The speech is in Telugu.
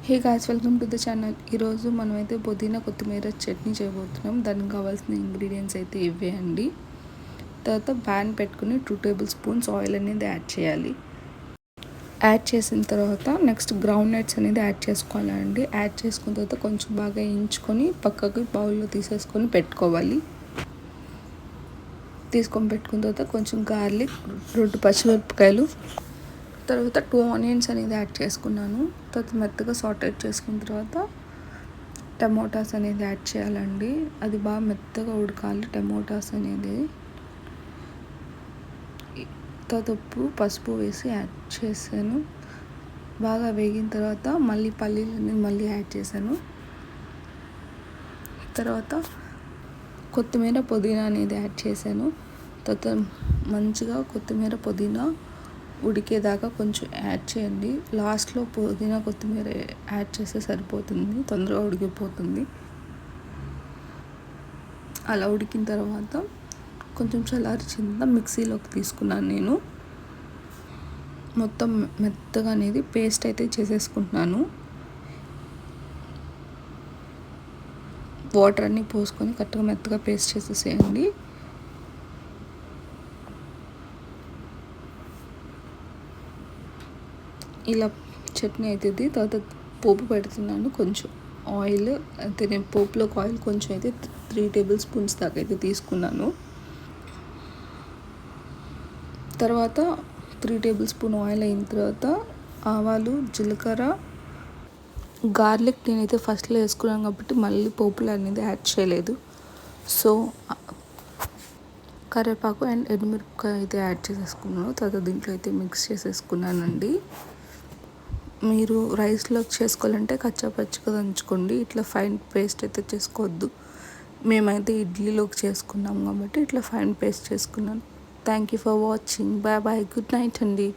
Hey guys, welcome to the channel. ఈరోజు మనమైతే పుదీనా కొత్తిమీర చట్నీ చేయబోతున్నాం. దానికి కావాల్సిన ఇంగ్రీడియంట్స్ అయితే ఇవే అండి. తర్వాత ప్యాన్ పెట్టుకుని 2 టేబుల్ స్పూన్స్ ఆయిల్ అనేది యాడ్ చేయాలి. యాడ్ చేసిన తర్వాత నెక్స్ట్ గ్రౌండ్ నట్స్ అనేది యాడ్ చేసుకోవాలండి. యాడ్ చేసుకున్న తర్వాత కొంచెం బాగా వేయించుకొని పక్కకి బౌల్లో తీసేసుకొని పెట్టుకోవాలి. తీసుకొని పెట్టుకున్న తర్వాత కొంచెం గార్లిక్, 2 పచ్చిమిరపకాయలు, తర్వాత 2 ఆనియన్స్ అనేది యాడ్ చేసుకున్నాను. తర్వాత మెత్తగా సాటేట్ చేసుకున్న తర్వాత టమోటాస్ అనేది యాడ్ చేయాలండి. అది బాగా మెత్తగా ఉడకాలి టమోటాస్ అనేది. తర్వాత ఉప్పు, పసుపు వేసి యాడ్ చేశాను. బాగా వేగిన తర్వాత మళ్ళీ పల్లీలని మళ్ళీ యాడ్ చేశాను. తర్వాత కొత్తిమీర, పుదీనా అనేది యాడ్ చేశాను. తర్వాత మంచిగా కొత్తిమీర, పుదీనా ఉడికేదాకా కొంచెం యాడ్ చేయండి. లాస్ట్లో పుదీనా, కొత్తిమీర యాడ్ చేస్తే సరిపోతుంది, తొందరగా ఉడికిపోతుంది. అలా ఉడికిన తర్వాత కొంచెం చల్లార్చిన మిక్సీలోకి తీసుకున్నాను. నేను మొత్తం మెత్తగా అనేది పేస్ట్ అయితే చేసేసుకుంటున్నాను. వాటర్ అన్నీ పోసుకొని కరెక్ట్గా మెత్తగా పేస్ట్ చేసేసేయండి. ఇలా చట్నీ అవుతుంది. తర్వాత పోపు పెడుతున్నాను. కొంచెం ఆయిల్ అయితే నేను పోపులోకి ఆయిల్ కొంచెం అయితే 3 టేబుల్ స్పూన్స్ దాకా అయితే తీసుకున్నాను. తర్వాత 3 టేబుల్ స్పూన్ ఆయిల్ అయిన తర్వాత ఆవాలు, జీలకర్ర, గార్లిక్ నేనైతే ఫస్ట్లో వేసుకున్నాను కాబట్టి మళ్ళీ పోపులు అనేది యాడ్ చేయలేదు. సో కరివేపాకు అండ్ ఎండుమిరపకాయ అయితే యాడ్ చేసేసుకున్నాను. తర్వాత దీంట్లో అయితే మిక్స్ చేసేసుకున్నానండి. మీరు రైస్లోకి చేసుకోవాలంటే కచ్చాపచ్చిగా దంచుకోండి. ఇట్లా ఫైన్ పేస్ట్ అయితే చేసుకోవద్దు. మేమైతే ఇడ్లీలోకి చేసుకున్నాం కాబట్టి ఇట్లా ఫైన్ పేస్ట్ చేసుకున్నాను. Thank you for watching. Bye bye. Good night అండి.